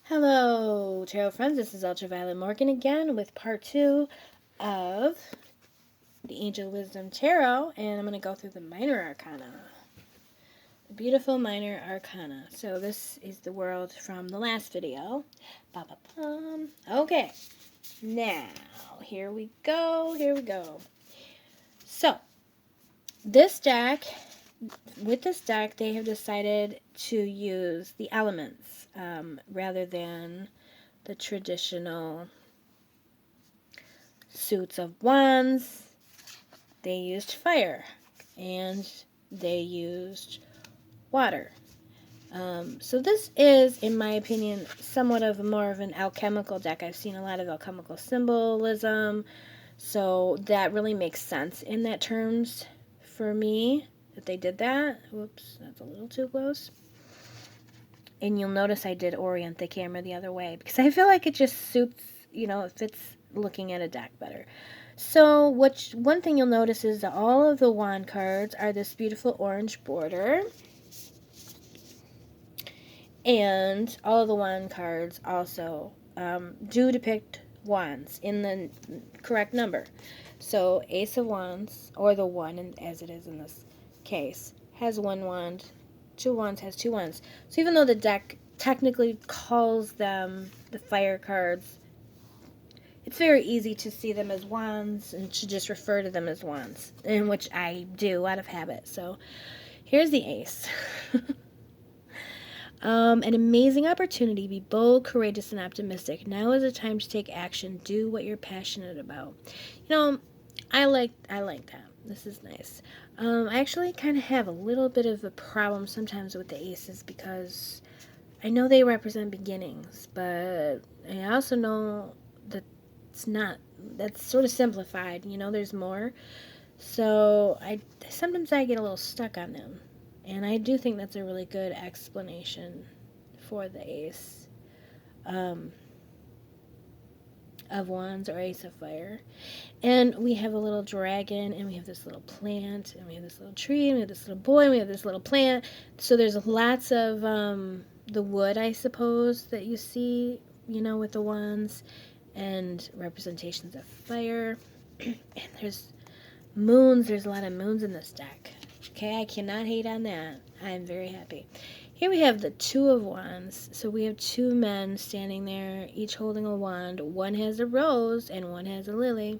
Hello, Tarot friends. This is Ultraviolet Morgan again with part 2 of the Angel Wisdom Tarot, and I'm going to go through the Minor Arcana. The beautiful Minor Arcana. So this is the world from the last video. Ba-ba-bum. Okay, now, here we go. So, with this deck, they have decided to use the elements rather than the traditional suits of wands. They used fire and they used water. So this is, in my opinion, somewhat of more of an alchemical deck. I've seen a lot of alchemical symbolism, so that really makes sense in that terms for me that they did that. Whoops, that's a little too close. And you'll notice I did orient the camera the other way because I feel like it just suits, it fits looking at a deck better. So one thing you'll notice is that all of the wand cards are this beautiful orange border. And all of the wand cards also do depict wands in the correct number. So Ace of Wands, or the one as it is in this case, has one wand. Two wands has two wands. So even though the deck technically calls them the fire cards, it's very easy to see them as wands and to just refer to them as wands, in which I do out of habit. So here's the ace. An amazing opportunity. Be bold, courageous, and optimistic. Now is the time to take action. Do what you're passionate about. I like that. This is nice. I actually kind of have a little bit of a problem sometimes with the aces because I know they represent beginnings, but I also know that that's sort of simplified. There's more. So sometimes I get a little stuck on them. And I do think that's a really good explanation for the Ace of Wands or Ace of Fire. And we have a little dragon, and we have this little plant, and we have this little tree, and we have this little boy, and we have this little plant. So there's lots of the wood, I suppose, that you see, with the wands, and representations of fire. And there's moons. There's a lot of moons in this deck. Okay, I cannot hate on that. I'm very happy. Here we have the Two of Wands. So we have two men standing there, each holding a wand. One has a rose and one has a lily.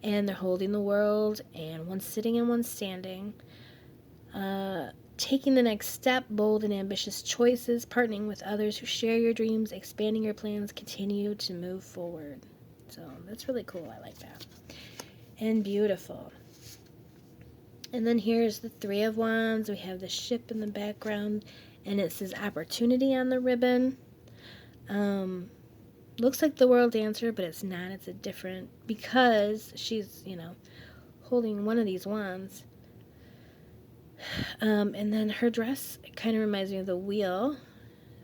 And they're holding the world, and one's sitting and one's standing. Taking the next step, bold and ambitious choices, partnering with others who share your dreams, expanding your plans, continue to move forward. So that's really cool. I like that. And beautiful. And then here's the Three of Wands. We have the ship in the background, and it says opportunity on the ribbon. Looks like the World Dancer, but it's not. It's a different, because she's, holding one of these wands. And then her dress kind of reminds me of the wheel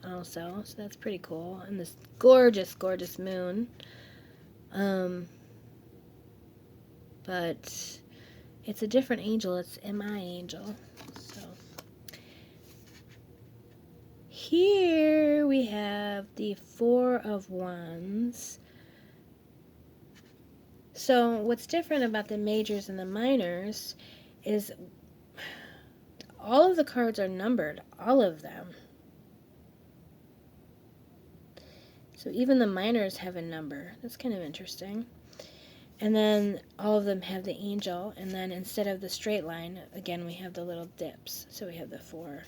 also, so that's pretty cool. And this gorgeous, gorgeous moon. But it's a different angel. It's my angel. So here we have the Four of Wands. So what's different about the majors and the minors is all of the cards are numbered. All of them. So even the minors have a number. That's kind of interesting. And then all of them have the angel, and then instead of the straight line, again, we have the little dips. So we have the Four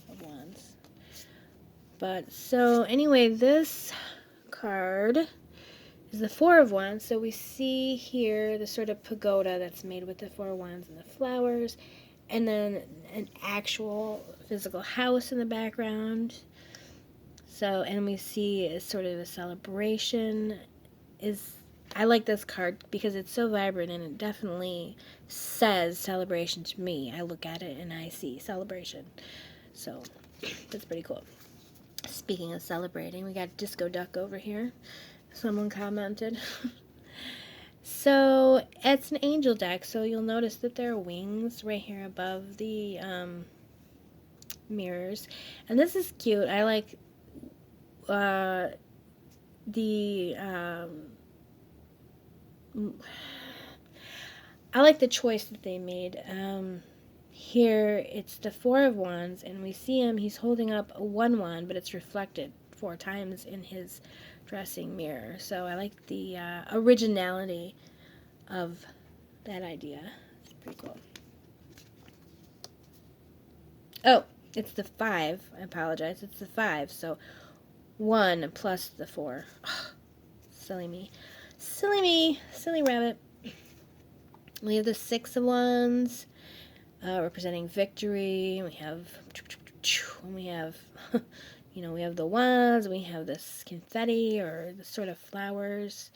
of Wands. But, so, anyway, this card is the Four of Wands. So we see here the sort of pagoda that's made with the Four of Wands and the flowers, and then an actual physical house in the background. So, and we see a sort of a celebration. I like this card because it's so vibrant, and it definitely says celebration to me. I look at it and I see celebration. So that's pretty cool. Speaking of celebrating, we got Disco Duck over here. Someone commented. So it's an angel deck, so you'll notice that there are wings right here above the mirrors. And this is cute. I like I like the choice that they made. Here it's the Four of Wands, and we see him, he's holding up one wand, but it's reflected 4 times in his dressing mirror. So I like the originality of that idea. It's pretty cool. Oh, it's the 5. I apologize. It's the 5. So 1 plus the 4. Oh, silly me. Silly me. Silly rabbit. We have the 6 of Wands, representing victory. We have, we have the wands. We have this confetti or the sort of flowers.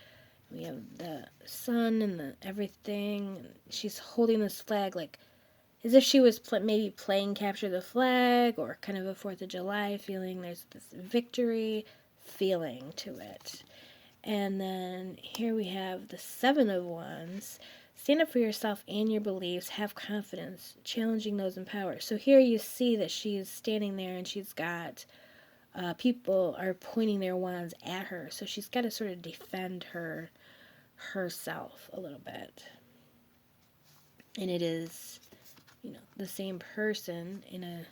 We have the sun and the everything. She's holding this flag like as if she was maybe playing capture the flag or kind of a 4th of July feeling. There's this victory feeling to it. And then here we have the 7 of Wands. Stand up for yourself and your beliefs. Have confidence. Challenging those in power. So here you see that she's standing there and she's got people are pointing their wands at her. So she's got to sort of defend herself a little bit. And it is, the same person in a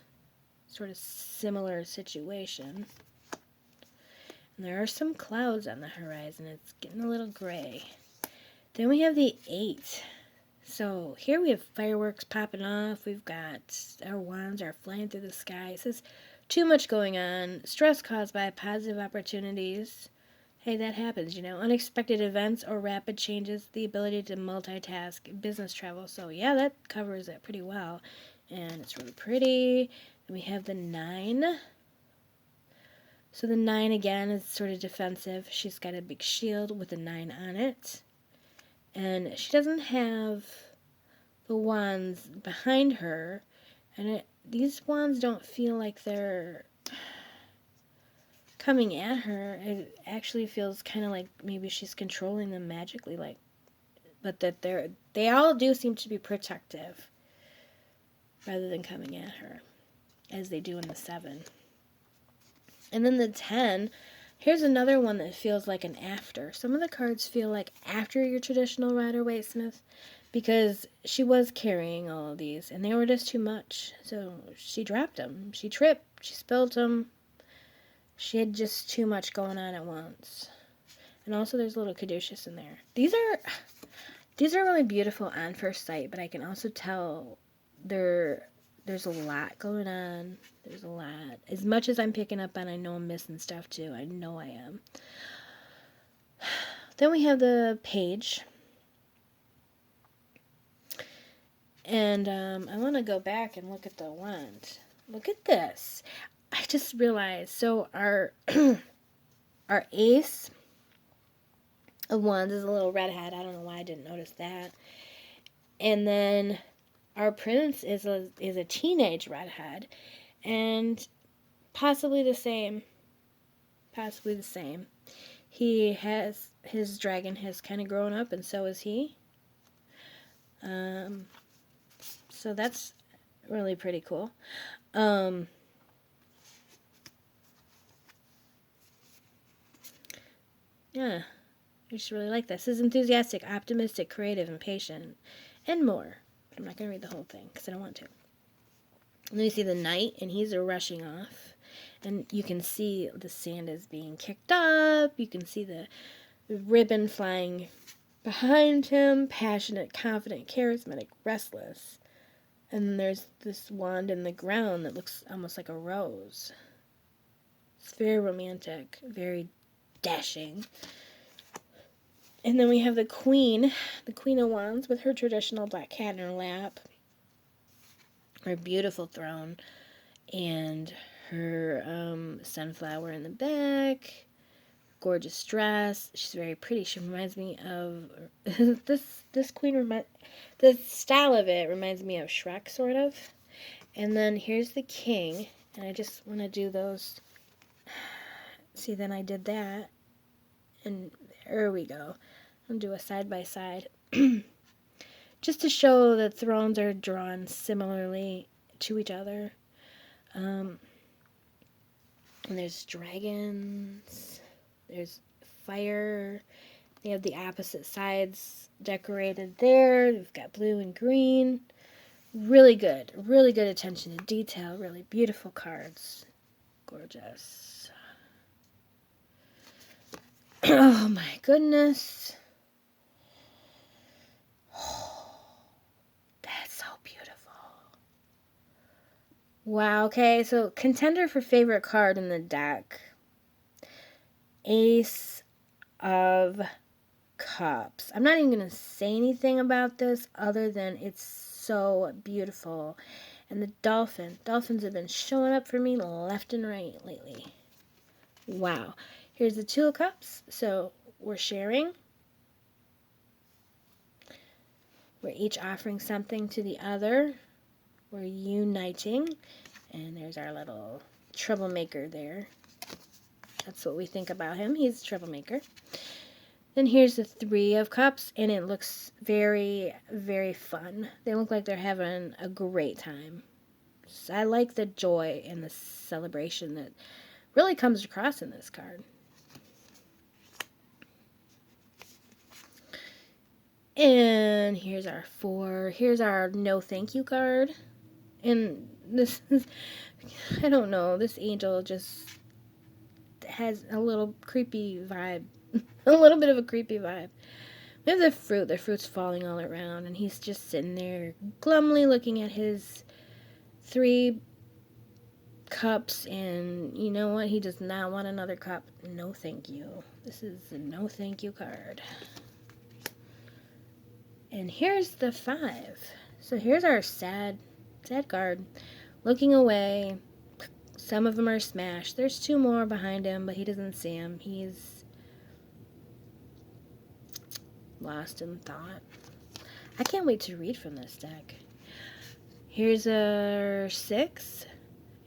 sort of similar situation. And there are some clouds on the horizon. It's getting a little gray. Then we have the 8. So here we have fireworks popping off. We've got our wands are flying through the sky. It says too much going on. Stress caused by positive opportunities. Hey, that happens, Unexpected events or rapid changes. The ability to multitask. Business travel. So yeah, that covers it pretty well. And it's really pretty. Then we have the 9. So the 9 again is sort of defensive. She's got a big shield with a 9 on it. And she doesn't have the wands behind her. And these wands don't feel like they're coming at her. It actually feels kind of like maybe she's controlling them magically, but that they all do seem to be protective rather than coming at her, as they do in the 7. And then the 10, here's another one that feels like an after. Some of the cards feel like after your traditional Rider-Waite-Smith, because she was carrying all of these, and they were just too much. So she dropped them. She tripped. She spilled them. She had just too much going on at once. And also there's a little caduceus in there. These are really beautiful on first sight, but I can also tell there's a lot going on. There's a lot. As much as I'm picking up on, I know I'm missing stuff too. I know I am. Then we have the page. And I want to go back and look at the wand. Look at this. I just realized, so our our ace of wands is a little redhead. I don't know why I didn't notice that. And then our prince is a teenage redhead, and possibly the same. Possibly the same. His dragon has kind of grown up, and so is he. So that's really pretty cool. Yeah, I just really like this. This is enthusiastic, optimistic, creative, and patient, and more. But I'm not going to read the whole thing because I don't want to. And then you see the knight, and he's rushing off. And you can see the sand is being kicked up. You can see the ribbon flying behind him. Passionate, confident, charismatic, restless. And then there's this wand in the ground that looks almost like a rose. It's very romantic, very dashing. And then we have the Queen of Wands with her traditional black cat in her lap. Her beautiful throne. And her sunflower in the back. Gorgeous dress. She's very pretty. She reminds me of this queen. The style of it reminds me of Shrek, sort of. And then here's the king, and I just want to do those. See, then I did that, and there we go. I'll do a side by side, just to show that thrones are drawn similarly to each other. And there's dragons. There's fire. They have the opposite sides decorated there. We've got blue and green. Really good. Really good attention to detail. Really beautiful cards. Gorgeous. Oh my goodness. That's so beautiful. Wow, okay, so contender for favorite card in the deck. Ace of Cups. I'm not even going to say anything about this other than it's so beautiful. And the dolphins have been showing up for me left and right lately. Wow. Here's the Two of Cups. So we're sharing. We're each offering something to the other. We're uniting. And there's our little troublemaker there. That's what we think about him. He's a troublemaker. Then here's the Three of Cups, and it looks very, very fun. They look like they're having a great time. So I like the joy and the celebration that really comes across in this card. And here's our Four. Here's our no thank you card. And this is, I don't know, this angel just has a little creepy vibe. A little bit of a creepy vibe. We have the fruit. The fruit's falling all around, and he's just sitting there glumly looking at his 3 cups, and you know what? He does not want another cup. No thank you. This is a no thank you card. And here's the 5. So here's our sad card. Looking away. Some of them are smashed. There's 2 more behind him, but he doesn't see them. He's lost in thought. I can't wait to read from this deck. Here's our 6,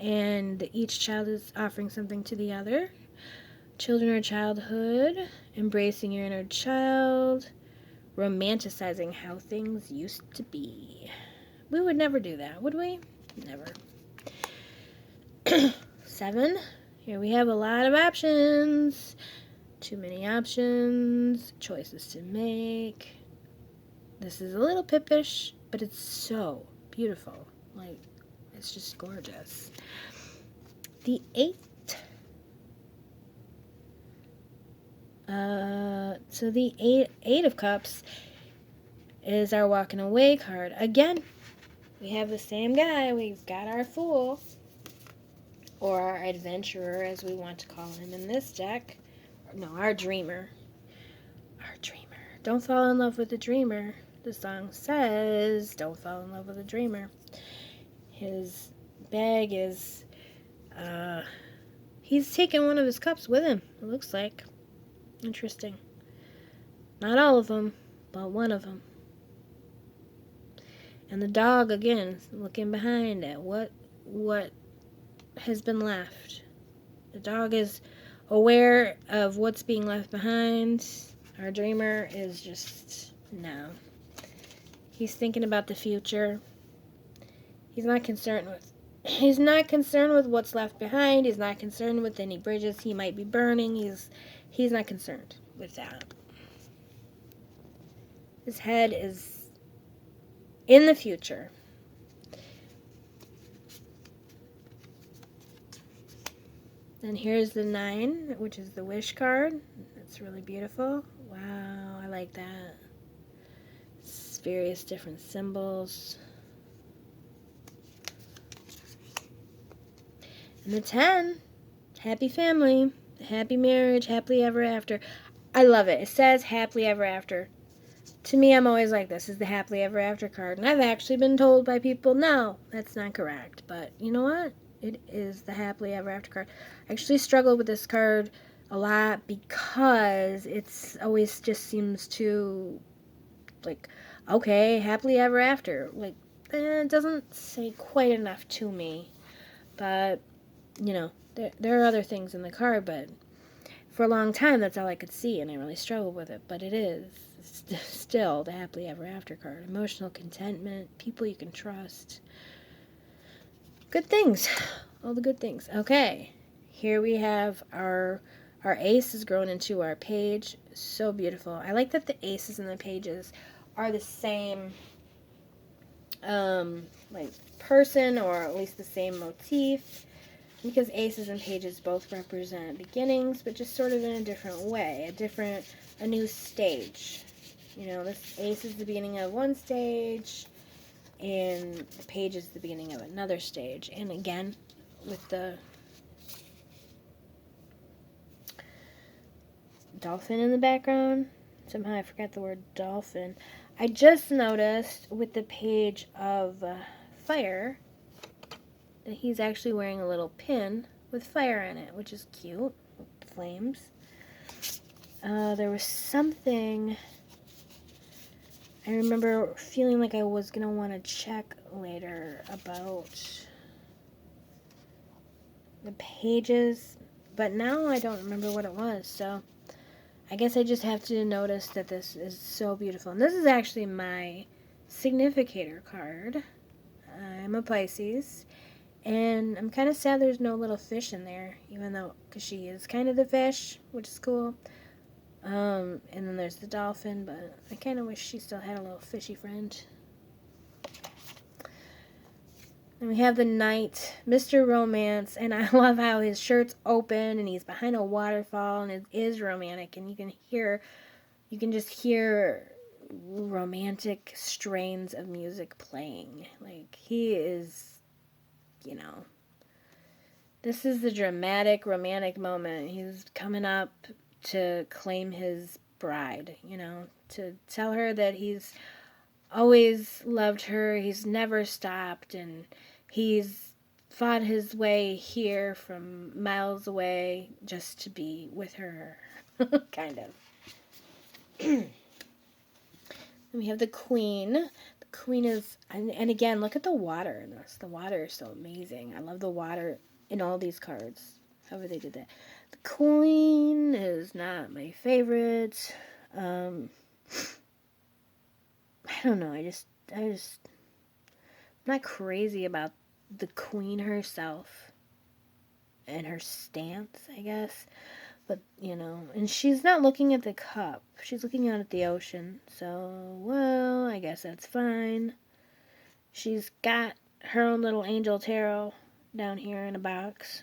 and each child is offering something to the other. Children or childhood, embracing your inner child, romanticizing how things used to be. We would never do that, would we? Never. 7, here we have a lot of options. Too many options, choices to make. This is a little pippish, but it's so beautiful. Like, it's just gorgeous. The 8. So the eight of Cups is our walking away card. Again, we have the same guy. We've got our Fool, or our adventurer, as we want to call him in this deck. No, our dreamer. Our dreamer. Don't fall in love with the dreamer. The song says, don't fall in love with a dreamer. His bag is, he's taken one of his cups with him, it looks like. Interesting. Not all of them, but one of them. And the dog, again, looking behind at what has been left. The dog is aware of what's being left behind. Our dreamer is just, no. He's thinking about the future. He's not concerned with what's left behind. He's not concerned with any bridges he might be burning. He's not concerned with that. His head is in the future. And here's the 9, which is the wish card. It's really beautiful. Wow, I like that. It's various different symbols. And the 10, happy family, happy marriage, happily ever after. I love it. It says happily ever after. To me, I'm always like, this is the happily ever after card. And I've actually been told by people, no, that's not correct. But you know what? It is the happily ever after card. I actually struggle with this card a lot because it's always just seems to, like, okay, happily ever after. Like, it doesn't say quite enough to me. But, you know, there are other things in the card, but for a long time, that's all I could see, and I really struggled with it. But it is still the happily ever after card. Emotional contentment, people you can trust. Good things. All the good things. Okay. here we have our ace is grown into our page. So beautiful. I like that the aces and the pages are the same like person, or at least the same motif, because aces and pages both represent beginnings, but just sort of in a different way, a new stage. You know, this ace is the beginning of one stage, and the page is the beginning of another stage. And again, with the dolphin in the background, somehow I forgot the word dolphin. I just noticed with the page of fire that he's actually wearing a little pin with fire in it, which is cute. Flames. There was something I remember feeling like I was going to want to check later about the pages, but now I don't remember what it was, so I guess I just have to notice that this is so beautiful. And this is actually my significator card. I'm a Pisces, and I'm kind of sad there's no little fish in there, even though, because she is kind of the fish, which is cool. And then there's the dolphin, but I kind of wish she still had a little fishy friend. And we have the Knight, Mr. Romance, and I love how his shirt's open and he's behind a waterfall, and it is romantic, and you can just hear romantic strains of music playing. Like, he is, you know, this is the dramatic, romantic moment. He's coming up to claim his bride, you know, to tell her that he's always loved her, he's never stopped, and he's fought his way here from miles away just to be with her, kind of. And we have the Queen. The Queen is, and again, look at the water in this. The water is so amazing. I love the water in all these cards, however they did that. The Queen is not my favorite. I don't know. I'm not crazy about the Queen herself and her stance, I guess. But, you know, and she's not looking at the cup. She's looking out at the ocean. So, well, I guess that's fine. She's got her own little angel tarot down here in a box.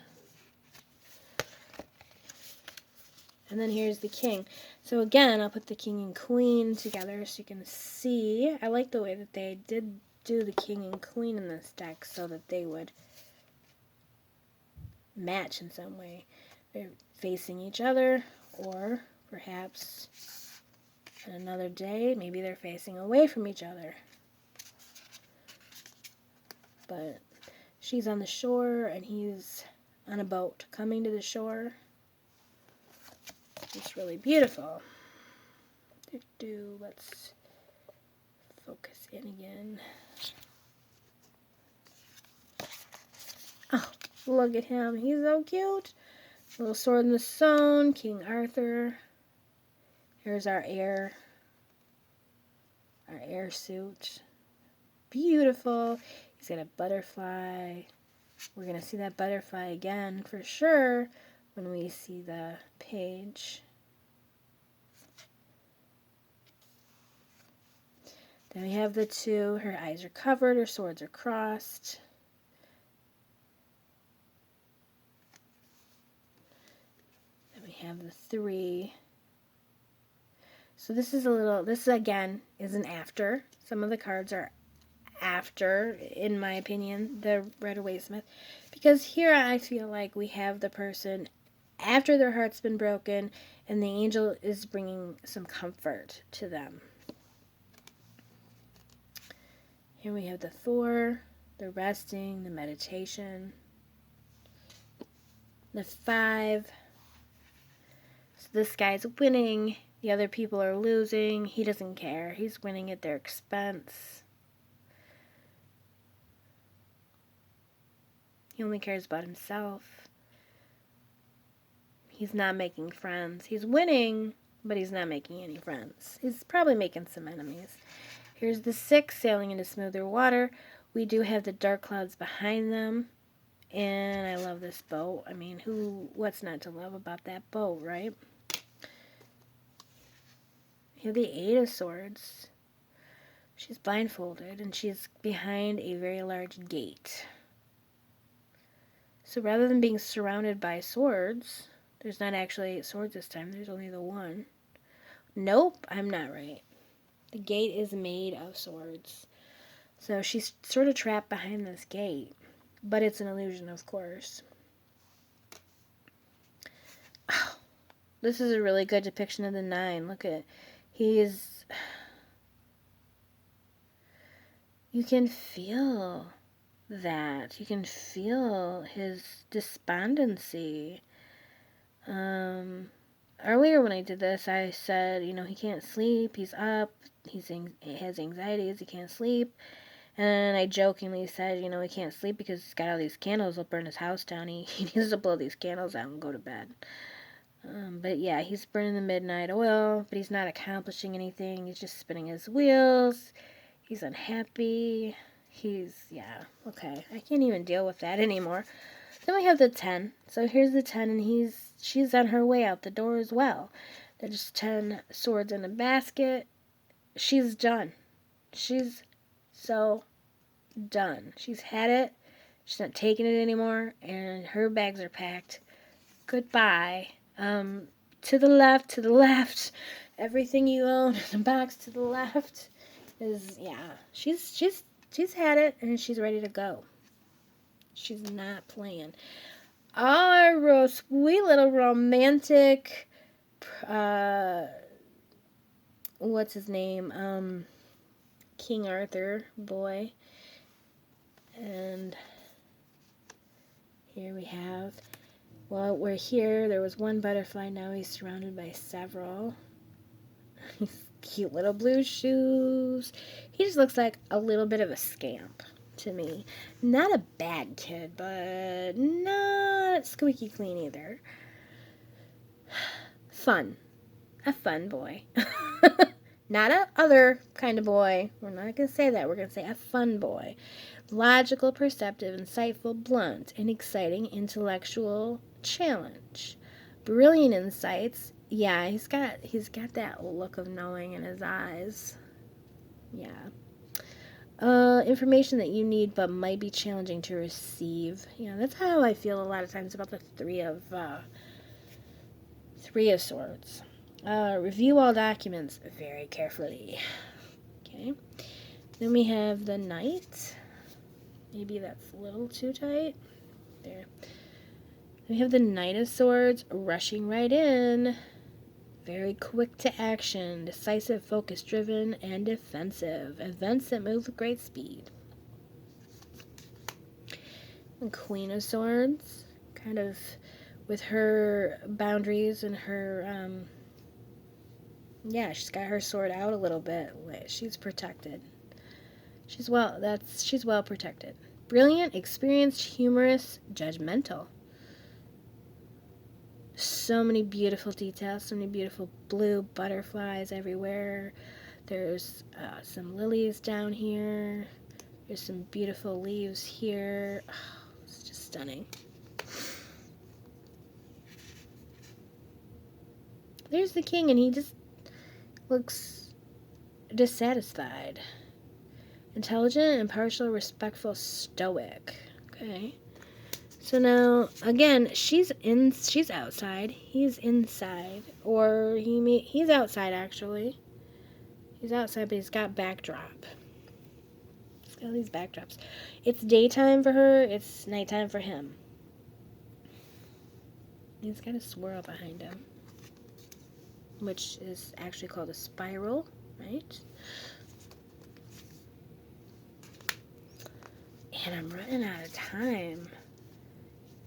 And then here's the King. So again, I'll put the King and Queen together so you can see. I like the way that they did do the King and Queen in this deck so that they would match in some way. They're facing each other, or perhaps on another day, maybe they're facing away from each other. But she's on the shore and he's on a boat coming to the shore. It's really beautiful. Let's focus in again. Oh, look at him. He's so cute. Little sword in the stone, King Arthur. Here's our air suit. Beautiful. He's got a butterfly. We're going to see that butterfly again for sure when we see the page. Then we have the two. Her eyes are covered. Her swords are crossed. Then we have the three. So this again is an after. Some of the cards are after, in my opinion, the Rider-Waite-Smith. Because here I feel like we have the person after their heart's been broken, and the angel is bringing some comfort to them. Here we have the Thor, the resting, the meditation, the 5. So this guy's winning, the other people are losing. He doesn't care. He's winning at their expense. He only cares about himself. He's not making friends. He's winning, but he's not making any friends. He's probably making some enemies. Here's the 6 sailing into smoother water. We do have the dark clouds behind them. And I love this boat. I mean, what's not to love about that boat, right? You have the Eight of Swords. She's blindfolded, and she's behind a very large gate. So rather than being surrounded by swords, there's not actually 8 swords this time. There's only the one. Nope, I'm not right. The gate is made of swords. So she's sort of trapped behind this gate. But it's an illusion, of course. Oh, this is a really good depiction of the 9. Look at it. You can feel that. You can feel his despondency. Earlier when I did this, I said, he can't sleep. He's up. He has anxieties. He can't sleep. And I jokingly said, he can't sleep because he's got all these candles. He'll burn his house down. He needs to blow these candles out and go to bed. But yeah, he's burning the midnight oil, but he's not accomplishing anything. He's just spinning his wheels. He's unhappy. Yeah, okay. I can't even deal with that anymore. Then we have the 10. So here's the 10, and she's on her way out the door as well. There's 10 swords in a basket. She's done. She's so done. She's had it. She's not taking it anymore, and her bags are packed. Goodbye. To the left. Everything you own in a box to the left is, yeah. She's had it, and she's ready to go. She's not playing. Our sweet little romantic, what's his name? King Arthur boy. And here we have, well, we're here. There was one butterfly. Now he's surrounded by several. Cute little blue shoes. He just looks like a little bit of a scamp to me. Not a bad kid, but not squeaky clean either. Fun. A fun boy. Not a other kind of boy. We're not going to say that. We're going to say a fun boy. Logical, perceptive, insightful, blunt, and exciting intellectual challenge. Brilliant insights. Yeah, he's got that look of knowing in his eyes. Yeah. Information that you need but might be challenging to receive. That's how I feel a lot of times about the Three of Swords. Review all documents very carefully. Okay. Then we have the Knight. Maybe that's a little too tight. There. Then we have the Knight of Swords rushing right in. Very quick to action, decisive, focus-driven, and defensive. Events that move with great speed. And Queen of Swords, kind of with her boundaries and her, she's got her sword out a little bit. She's protected. She's well protected. Brilliant, experienced, humorous, judgmental. So many beautiful details, so many beautiful blue butterflies everywhere. There's some lilies down here. There's some beautiful leaves here. Oh, it's just stunning. There's the king, and he just looks dissatisfied. Intelligent, impartial, respectful, stoic. Okay. So now, again, she's outside. He's inside. Or he's outside, actually. He's outside, but he's got backdrop. He's got all these backdrops. It's daytime for her. It's nighttime for him. He's got a swirl behind him, which is actually called a spiral, right? And I'm running out of time.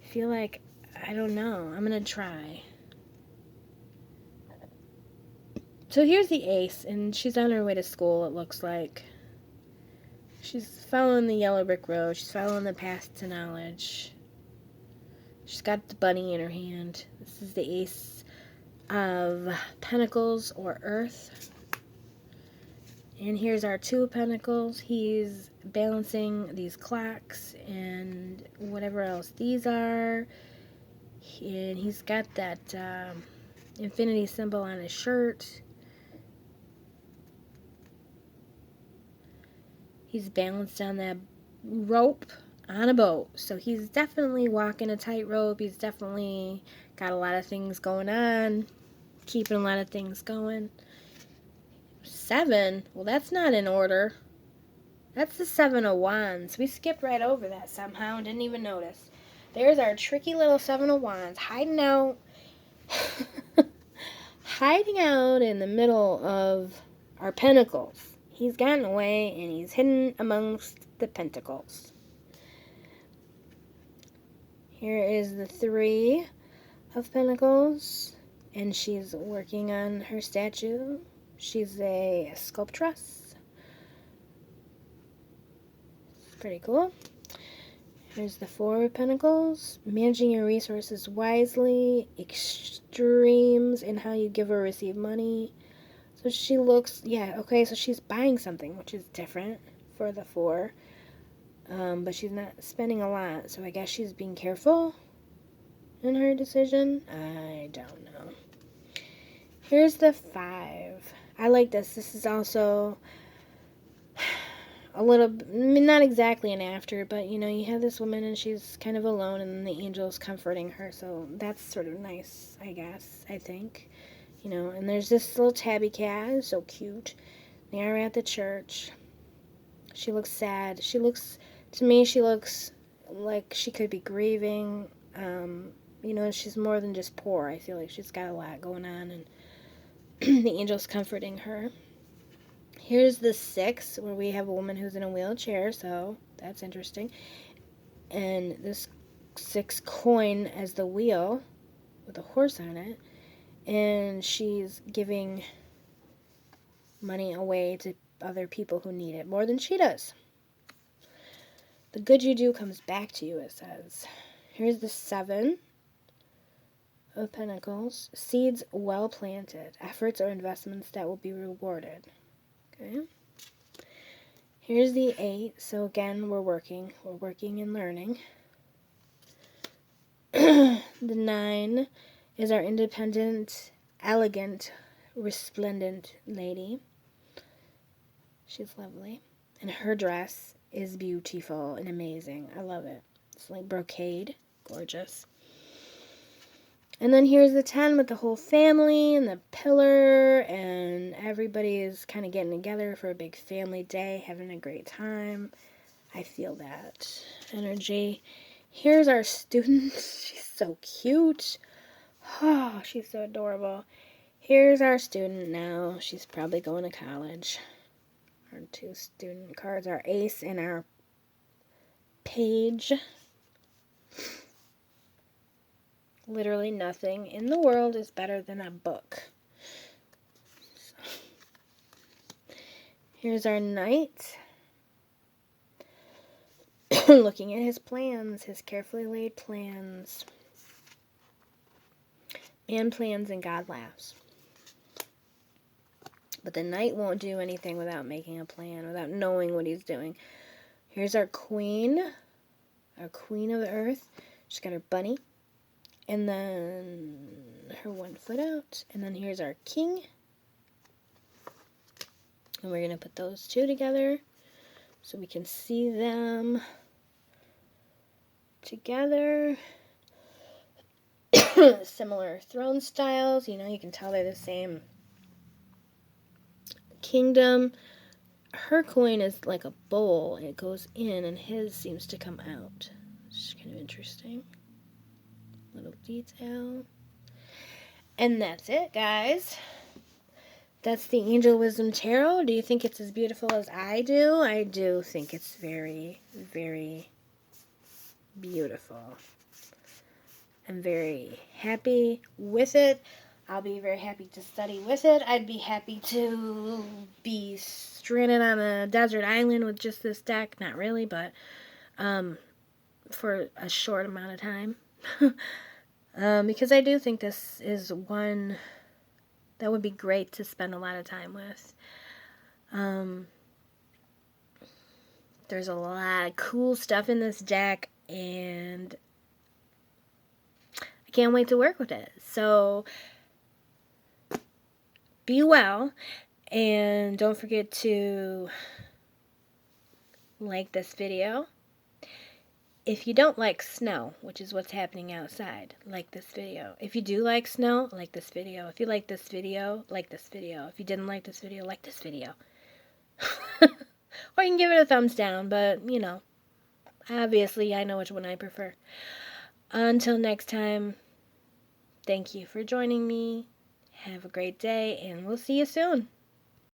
I feel like, I don't know. I'm going to try. So here's the ace, and she's on her way to school, it looks like. She's following the yellow brick road. She's following the path to knowledge. She's got the bunny in her hand. This is the ace of Pentacles or Earth. And here's our Two of Pentacles. He's balancing these clocks and whatever else these are. And he's got that infinity symbol on his shirt. He's balanced on that rope on a boat. So he's definitely walking a tightrope. He's definitely got a lot of things going on, keeping a lot of things going. 7? Well, that's not in order. That's the 7 of Wands. We skipped right over that somehow and didn't even notice. There's our tricky little 7 of Wands hiding out. Hiding out in the middle of our Pentacles. He's gotten away and he's hidden amongst the Pentacles. Here is the 3 of Pentacles, and she's working on her statue. She's a sculptress. It's pretty cool. Here's the 4 of Pentacles. Managing your resources wisely. Extremes in how you give or receive money. So she looks, yeah, okay, so she's buying something, which is different for the 4. But she's not spending a lot, so I guess she's being careful in her decision. I don't know. Here's the 5. I like this. This is also a little, not exactly an after, but you know, you have this woman and she's kind of alone and the angel's comforting her, so that's sort of nice, I guess, I think. You know, and there's this little tabby cat, so cute. They are at the church. She looks sad. To me, she looks like she could be grieving. You know, she's more than just poor. I feel like she's got a lot going on, and the angel's comforting her. Here's the 6, where we have a woman who's in a wheelchair, so that's interesting. And this 6 coin as the wheel with a horse on it, and she's giving money away to other people who need it more than she does. The good you do comes back to you, it says. Here's the 7 of Pentacles. Seeds well planted. Efforts or investments that will be rewarded. Okay. Here's the 8. So again, we're working and learning. The 9 is our independent, elegant, resplendent lady. She's lovely. And her dress is beautiful and amazing. I love it. It's like brocade. Gorgeous. And then here's the 10 with the whole family and the pillar, and everybody is kind of getting together for a big family day, having a great time. I feel that energy. Here's our student. She's so cute. Oh, she's so adorable. Here's our student now. She's probably going to college. Our 2 student cards, our ace and our page. Literally nothing in the world is better than a book. So, here's our knight. Looking at his plans, his carefully laid plans. Man plans and God laughs. But the knight won't do anything without making a plan, without knowing what he's doing. Here's our queen of the earth. She's got her bunny. And then her 1 foot out. And then here's our king. And we're going to put those 2 together so we can see them together. Similar throne styles. You know, you can tell they're the same kingdom. Her coin is like a bowl. It goes in and his seems to come out. It's kind of interesting. Little detail. And that's it, guys. That's the Angel Wisdom Tarot. Do you think it's as beautiful as I do? I do think it's very, very beautiful. I'm very happy with it. I'll be very happy to study with it. I'd be happy to be stranded on a desert island with just this deck. Not really, but for a short amount of time. Because I do think this is one that would be great to spend a lot of time with. There's a lot of cool stuff in this deck, and I can't wait to work with it. So be well, and don't forget to like this video. If you don't like snow, which is what's happening outside, like this video. If you do like snow, like this video. If you like this video, like this video. If you didn't like this video, like this video. Or you can give it a thumbs down, but, you know, obviously I know which one I prefer. Until next time, thank you for joining me. Have a great day, and we'll see you soon.